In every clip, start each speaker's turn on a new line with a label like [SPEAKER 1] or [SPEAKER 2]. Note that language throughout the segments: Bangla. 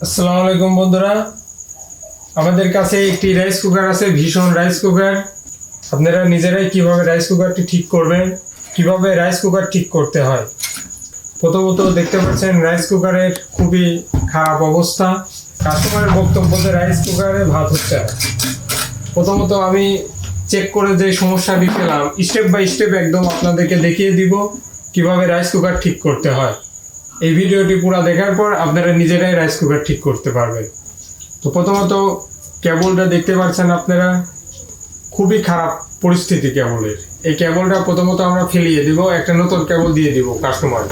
[SPEAKER 1] আসসালামু আলাইকুম বন্ধুরা, আমাদের কাছে একটি রাইস কুকার আছে, ভীষণ রাইস কুকার। আপনারা নিজেরাই কিভাবে রাইস কুকারটি ঠিক করবেন, কিভাবে রাইস কুকার ঠিক করতে হয়। প্রথমত দেখতে পাচ্ছেন রাইস কুকারের খুবই খারাপ অবস্থা। কাস্টমারের বক্তব্যতে রাইস কুকারে ভাত হচ্ছে না। প্রথমত আমি চেক করে যে সমস্যাটি পেলাম, স্টেপ বাই স্টেপ একদম আপনাদেরকে দেখিয়ে দিব কিভাবে রাইস কুকার ঠিক করতে হয়। এই ভিডিওটি পুরো দেখার পর আপনারা নিজেরাই রাইস কুকার ঠিক করতে পারবেন। তো প্রথমত কেবলটা দেখতে পাচ্ছেন আপনারা, খুবই খারাপ পরিস্থিতি কেবলের। এই কেবলটা প্রথমত আমরা ফেলিয়ে দিব, একটা নতুন কেবল দিয়ে দিব কাস্টমার।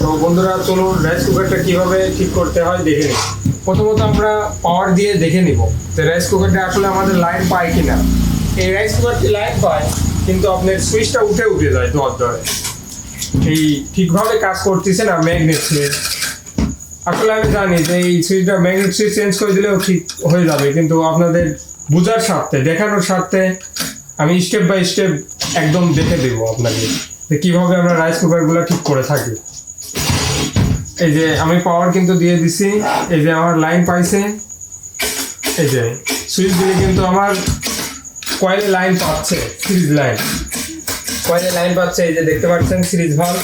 [SPEAKER 1] তো বন্ধুরা চলুন রাইস কুকারটা কিভাবে ঠিক করতে হয় দেখে নিই। প্রথমত আমরা পাওয়ার দিয়ে দেখে নিব যে রাইস কুকারটা আসলে আমাদের লাইন পায় কিনা। এই রাইস কুকারটি লাইন পায়, কিন্তু আপনার সুইচটা উঠে যায় ধরে এই ঠিকভাবে কাজ করতেছে না ম্যাগনেট সুইচ। আসলে আমি জানি যে এই সুইচটা ম্যাগনেট সুইচ চেঞ্জ করে দিলেও ঠিক হয়ে যাবে, কিন্তু আপনাদের বোঝার স্বার্থে, দেখানোর স্বার্থে আমি স্টেপ বাই স্টেপ একদম দেখে দেবো আপনাকে যে কীভাবে আমরা রাইস কুকারগুলো ঠিক করে থাকি। এই যে আমি পাওয়ার কিন্তু দিয়ে দিছি, এই যে আমার লাইন পাইছে, এই যে সুইচ দিলে কিন্তু আমার কয়েলে লাইন পাচ্ছে, সিরিজ লাইন কয়েলে লাইন পাচ্ছে। এই যে দেখতে পাচ্ছেন সিরিজ ভাল্ব,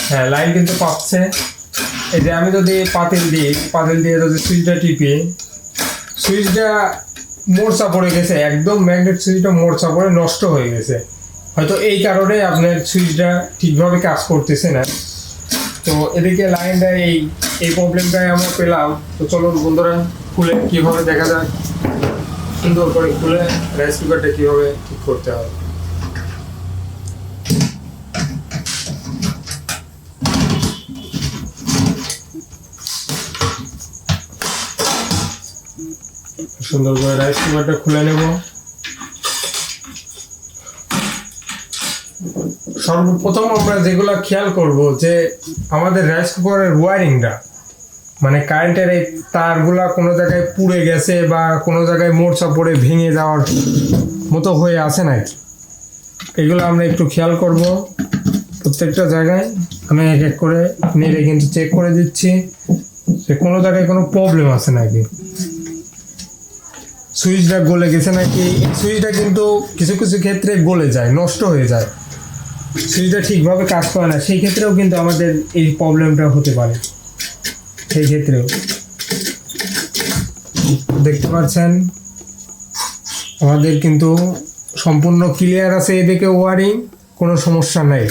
[SPEAKER 1] হ্যাঁ লাইন কিন্তু পাচ্ছে। এই যে আমি যদি পাতিল দিয়ে যদি সুইচটা টিপি, সুইচটা মোড়চা পড়ে গেছে, একদম ম্যাগনেট সুইচটা মোড়চা পড়ে নষ্ট হয়ে গেছে। হয়তো এই কারণে আপনার সুইচটা ঠিকভাবে কাজ করতেছে না। তো এদিকে লাইনটা এই প্রবলেমটাই আমরা পেলাম। তো চলুন বন্ধুরা খুলে কীভাবে দেখা যায়, সুন্দর করে খুলে রাইস কুকারটা কীভাবে ঠিক করতে হয়। সুন্দর করে রাইস কুকারটা খুলে নেব। সর্বপ্রথম আমরা যেগুলো খেয়াল করব যে আমাদের রাইস কুকারের ওয়ারিংটা, মানে কারেন্টের এই তারগুলা কোনো জায়গায় পুড়ে গেছে বা কোনো জায়গায় মোড়চা পড়ে ভেঙে যাওয়ার মতো হয়ে আছে নাকি, এগুলো আমরা একটু খেয়াল করব। প্রত্যেকটা জায়গায় আমি এক এক করে নেড়ে কিন্তু চেক করে দিচ্ছি যে কোনো জায়গায় কোনো প্রবলেম আছে নাকি, সুইচটা গলে গেছে নাকি। সুইচটা কিন্তু কিছু কিছু ক্ষেত্রে গলে যায়, নষ্ট হয়ে যায়, সুইচটা ঠিকভাবে কাজ করে না, সেই ক্ষেত্রেও কিন্তু আমাদের এই প্রবলেমটা হতে পারে। সেই ক্ষেত্রেও দেখতে পাচ্ছেন আমাদের কিন্তু সম্পূর্ণ ক্লিয়ার আছে, এদিকে ওয়ারিং কোনো সমস্যা নেই।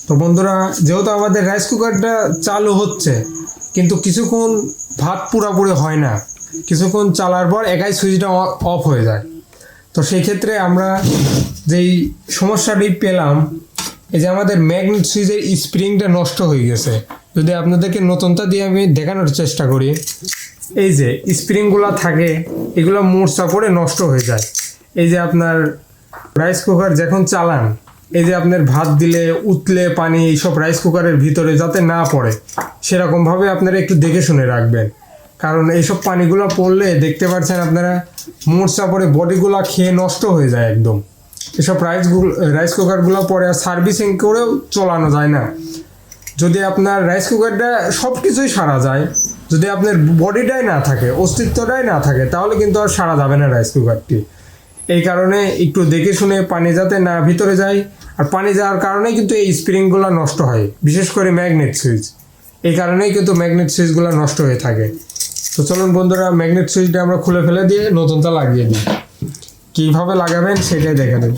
[SPEAKER 1] তো বন্ধুরা, যেহেতু আমাদের রাইস কুকারটা চালু হচ্ছে, কিন্তু কিছুক্ষণ ভাত পুরোপুরি হয় না, কিছুক্ষণ চালার পর একাই সুইচটা অফ হয়ে যায়। তো সেই ক্ষেত্রে আমরা যেই সমস্যাটি পেলাম, এই যে আমাদের ম্যাগনেট সুইচের স্প্রিংটা নষ্ট হয়ে গেছে। যদি আপনাদেরকে নতুনটা দিয়ে আমি দেখানোর চেষ্টা করি, এই যে স্প্রিংগুলো থাকে, এগুলো মোড়চা পড়ে নষ্ট হয়ে যায়। এই যে আপনার রাইস কুকার যখন চালান, এই যে আপনার ভাত দিলে উতলে পানি এইসব রাইস কুকারের ভিতরে যাতে না পড়ে, সেরকমভাবে আপনারা একটু দেখে শুনে রাখবেন। কারণ এইসব পানিগুলো পড়লে দেখতে পাচ্ছেন আপনারা মোড়চা পড়ে বডিগুলো খেয়ে নষ্ট হয়ে যায় একদম। এসব রাইস কুকারগুলো পরে আর সার্ভিসিং করেও চালানো যায় না। যদি আপনার রাইস কুকারটা সব কিছুই সারা যায়, যদি আপনার বডিটাই না থাকে, অস্তিত্বটাই না থাকে, তাহলে কিন্তু আর সারা যাবে না রাইস কুকারটি। এই কারণে একটু দেখে শুনে পানি যাতে না ভিতরে যায়, আর পানি যাওয়ার কারণেই কিন্তু এই স্প্রিংগুলো নষ্ট হয়, বিশেষ করে ম্যাগনেট সুইচ। এই কারণেই কিন্তু ম্যাগনেট সুইচগুলো নষ্ট হয়ে থাকে। তো চলুন বন্ধুরা, ম্যাগনেট সুইচটা আমরা খুলে ফেলে দিয়ে নতুনটা লাগিয়ে দিই। কীভাবে লাগাবেন সেটাই দেখা দেব।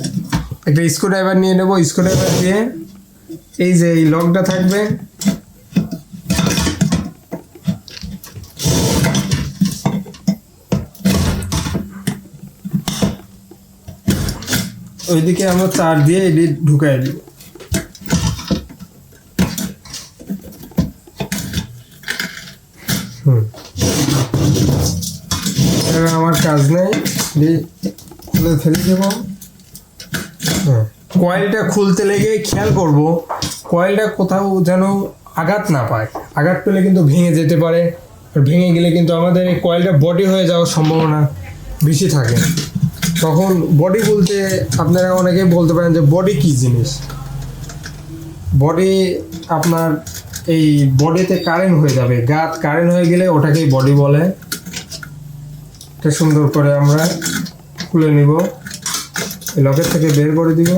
[SPEAKER 1] একটা স্ক্রুড্রাইভার নিয়ে নেব, স্ক্রুড্রাইভার দিয়ে এই যে এই লকটা থাকবে, ওইদিকে আমরা তার দিয়ে এটি ঢুকাই দিব। আমার কাজ নেই, খুলে ফেলে দেব। কয়েলটা খুলতে লেগে খেয়াল করব কয়েলটা কোথাও যেন আঘাত না পায়। আঘাত পেলে কিন্তু ভেঙে যেতে পারে, আর ভেঙে গেলে কিন্তু আমাদের এই কয়েলটা বডি হয়ে যাওয়ার সম্ভাবনা বেশি থাকে। তখন বডি বলতে আপনারা অনেকেই বলতে পারেন যে বডি কী জিনিস। বডি আপনার এই বডিতে কারেন্ট হয়ে যাবে, গাত কারেন্ট হয়ে গেলে ওটাকেই বডি বলে। এটা সুন্দর করে আমরা খুলে নিব, এই লকেট থেকে বের করে দিব।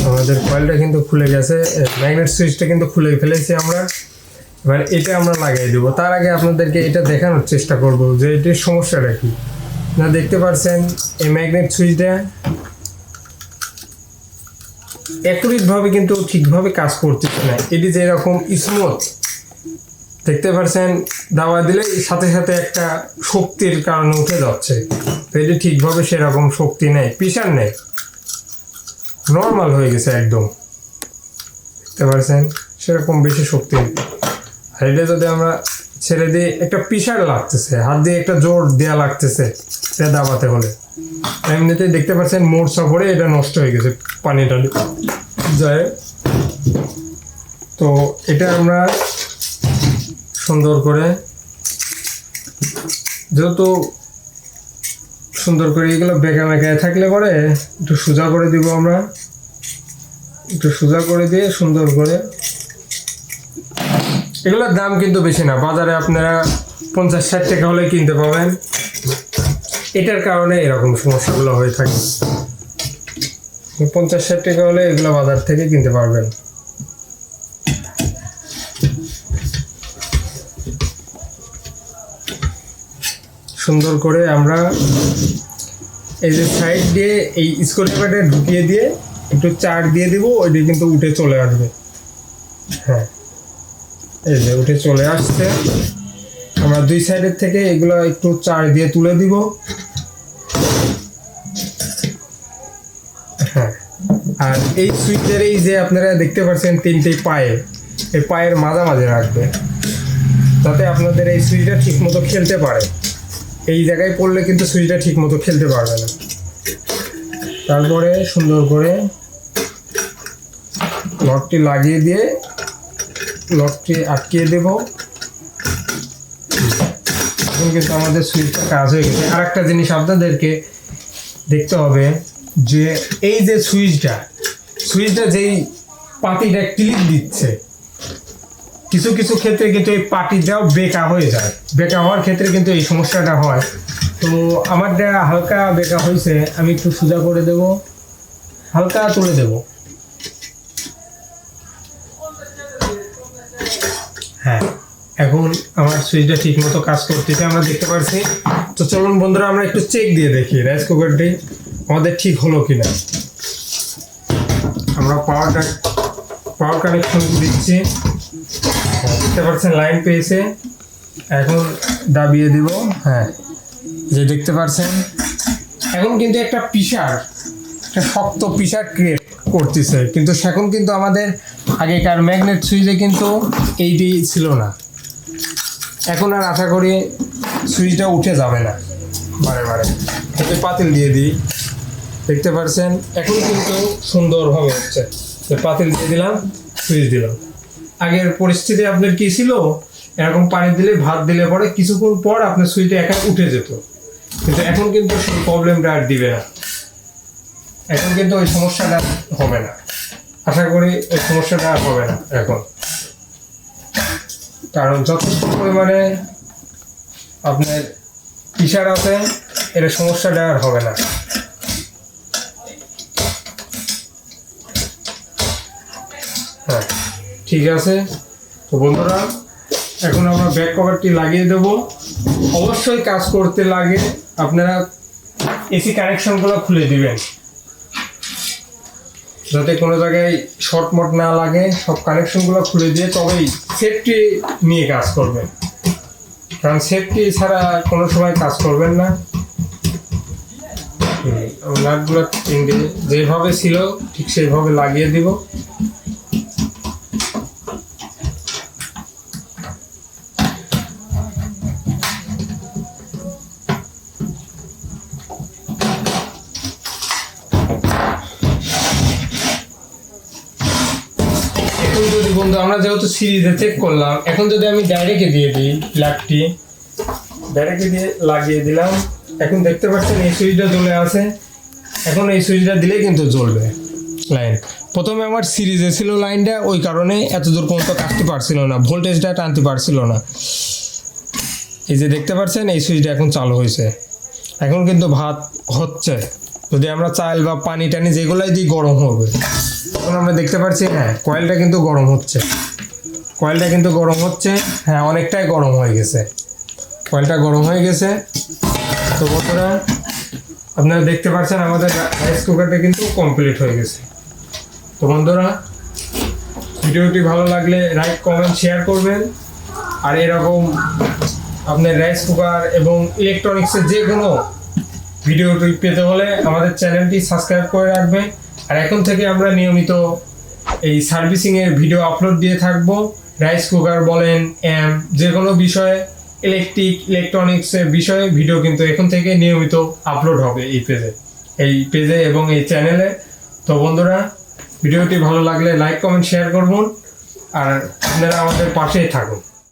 [SPEAKER 1] আমাদের কয়েলটা কিন্তু খুলে গেছে, ম্যাগনেট সুইচটা কিন্তু খুলে ফেলেছি আমরা। এবার এটা আমরা লাগিয়ে দেবো। তার আগে আপনাদেরকে এটা দেখানোর চেষ্টা করব যে এটির সমস্যাটা কি। না দেখতে পাচ্ছেন এই ম্যাগনেট সুইচটা অ্যাকুরেটভাবে কিন্তু ঠিকভাবে কাজ করতেছে না। এটি যে এরকম স্মুথ দেখতে পাচ্ছেন, দাবা দিলে সাথে সাথে একটা শক্তির কারণে উঠে যাচ্ছে। তো এটি ঠিকভাবে সেরকম শক্তি নেই, প্রেশার নেই, নর্মাল হয়ে গেছে একদম। দেখতে পাচ্ছেন সেরকম বেশি শক্তি নেই। আর এটা যদি আমরা ছেড়ে দিই, একটা প্রেশার লাগতেছে, হাত দিয়ে একটা জোর দেওয়া লাগতেছে এটা দাবাতে হলে। এমনিতেই দেখতে পাচ্ছেন মোট সফরে এটা নষ্ট হয়ে গেছে, পানিটা যায়। তো এটা আমরা সুন্দর করে, যেহেতু সুন্দর করে এগুলো বেঁকা মেকায় থাকলে পরে একটু সোজা করে দিব আমরা, একটু সোজা করে দিয়ে সুন্দর করে। এগুলোর দাম কিন্তু বেশি না, বাজারে আপনারা 50-60 টাকা হলে কিনতে পাবেন। এটার কারণে এরকম সমস্যাগুলো হয়ে থাকে। 50-60 টাকা হলে এগুলো বাজার থেকে কিনতে পারবেন। সুন্দর করে আমরা এই যে সাইড দিয়ে এই স্ক্রুড্রাইভারটা ঢুকিয়ে দিয়ে একটু চার দিয়ে দিব, ওইটি কিন্তু উঠে চলে আসবে। হ্যাঁ, এই যে উঠে চলে আসছে। আমরা দুই সাইডের থেকে এগুলো একটু চার দিয়ে তুলে দিব। হ্যাঁ, আর এই সুইচের এই যে আপনারা দেখতে পাচ্ছেন তিনটে পায়ে, এই পায়ের মাঝামাঝি রাখবে যাতে আপনাদের এই সুইচটা ঠিক মতো খেলতে পারে। এই জায়গায় পড়লে কিন্তু সুইচটা ঠিক মতো খেলতে পারবে না। তারপরে সুন্দর করে লকটি লাগিয়ে দিয়ে লকটি আটকিয়ে দেব। এখন কিন্তু আমাদের সুইচটা কাজ হয়ে গেছে। আর একটা জিনিস আপনাদেরকে দেখতে হবে যে এই যে সুইচটা যেই পাতিটা ক্লিক দিচ্ছে, কিছু কিছু ক্ষেত্রে কিন্তু এই পাটিটাও বেঁকা হয়ে যায়। বেঁকা হওয়ার ক্ষেত্রে কিন্তু এই সমস্যাটা হয়। তো আমারটা হালকা বেঁকা হয়েছে, আমি একটু সোজা করে দেব, হালকা তুলে দেব। হ্যাঁ, এখন আমার সুইচটা ঠিক মতো কাজ করতেছে, আমরা দেখতে পাচ্ছি। তো চলুন বন্ধুরা আমরা একটু চেক দিয়ে দেখি রাইস কুকারটি আমাদের ঠিক হলো কিনা। আমরা পাওয়ার কানেকশন দিচ্ছি, দেখতে পাচ্ছেন লাইন পেয়েছে। এখন দাবিয়ে দিব। হ্যাঁ, যে দেখতে পাচ্ছেন এখন কিন্তু একটা শক্ত প্রেশার ক্রিয়েট করতেছে। কিন্তু এখন কিন্তু আমাদের আগেকার ম্যাগনেট সুইচে কিন্তু এইটি ছিল না। এখন আর আশা করি সুইচটা উঠে যাবে না বারে বারে। এতে পাতিল দিয়ে দিই, দেখতে পাচ্ছেন এখন কিন্তু সুন্দরভাবে হচ্ছে। পাতিল দিয়ে দিলাম, সুইচ দিলাম। আগের পরিস্থিতি আপনার কি ছিল, এরকম পানি দিলে ভাত দিলে পরে কিছুক্ষণ পর আপনার সুইচটা একা উঠে যেত। কিন্তু এখন কিন্তু সেই প্রবলেমটা আর দিবে না। এখন কিন্তু ওই সমস্যাটা হবে না, আশা করি ওই সমস্যাটা আর হবে না এখন। কারণ যথেষ্ট পরিমাণে আপনার প্রেশার আছে, এর সমস্যাটা আর হবে না। হ্যাঁ, ঠিক আছে। তো বন্ধুরা এখন আমরা ব্যাক কভারটি লাগিয়ে দেব। অবশ্যই কাজ করতে লাগে আপনারা এসি কানেকশনগুলো খুলে দিবেন, যাতে কোনো জায়গায় শর্টমট না লাগে। সব কানেকশনগুলো খুলে দিয়ে তবেই সেফটি নিয়ে কাজ করবেন, কারণ সেফটি ছাড়া কোনো সময় কাজ করবেন না। নাটগুলো যেভাবে ছিল ঠিক সেইভাবে লাগিয়ে দিব। কিন্তু আমরা যেহেতু সিরিজে চেক করলাম, এখন যদি আমি ডাইরেক্টে দিয়ে দিই প্লাগটি, ডাইরেক্টে দিয়ে লাগিয়ে দিলাম, এখন দেখতে পাচ্ছেন এই সুইচটা জ্বলে আছে। এখন এই সুইচটা দিলেই কিন্তু জ্বলবে লাইন। প্রথমে আমার সিরিজে ছিল লাইনটা, ওই কারণে এত দূর পর্যন্ত কাটতে পারছিল না, ভোল্টেজটা টানতে পারছিল না। এই যে দেখতে পাচ্ছেন এই সুইচটা এখন চালু হয়েছে, এখন কিন্তু ভাত হচ্ছে। যদি আমরা চাল বা পানি টানি যেগুলাই দিই গরম হবে। এখন আমরা দেখতে পাচ্ছি হ্যাঁ কয়েলটা কিন্তু গরম হচ্ছে, কয়েলটা কিন্তু গরম হচ্ছে, হ্যাঁ অনেকটাই গরম হয়ে গেছে, কয়েলটা গরম হয়ে গেছে। তো বন্ধুরা আপনারা দেখতে পাচ্ছেন আমাদের রাইস কুকারটা কিন্তু কমপ্লিট হয়ে গেছে। তো বন্ধুরা ভিডিওটি ভালো লাগলে লাইক কমেন্ট শেয়ার করবেন। আর এরকম আপনার রাইস কুকার এবং ইলেকট্রনিক্সের যে কোনো ভিডিওটি পেতে হলে আমাদের চ্যানেলটি সাবস্ক্রাইব করে রাখবেন। আর এখন থেকে আমরা নিয়মিত এই সার্ভিসিংয়ের ভিডিও আপলোড দিয়ে থাকবো। রাইস কুকার বলেন, যে কোনো বিষয়ে, ইলেকট্রনিক্সের বিষয়ে ভিডিও কিন্তু এখন থেকে নিয়মিত আপলোড হবে এই পেজে এবং এই চ্যানেলে। তো বন্ধুরা ভিডিওটি ভালো লাগলে লাইক কমেন্ট শেয়ার করুন, আর আপনারা আমাদের পাশেই থাকুন।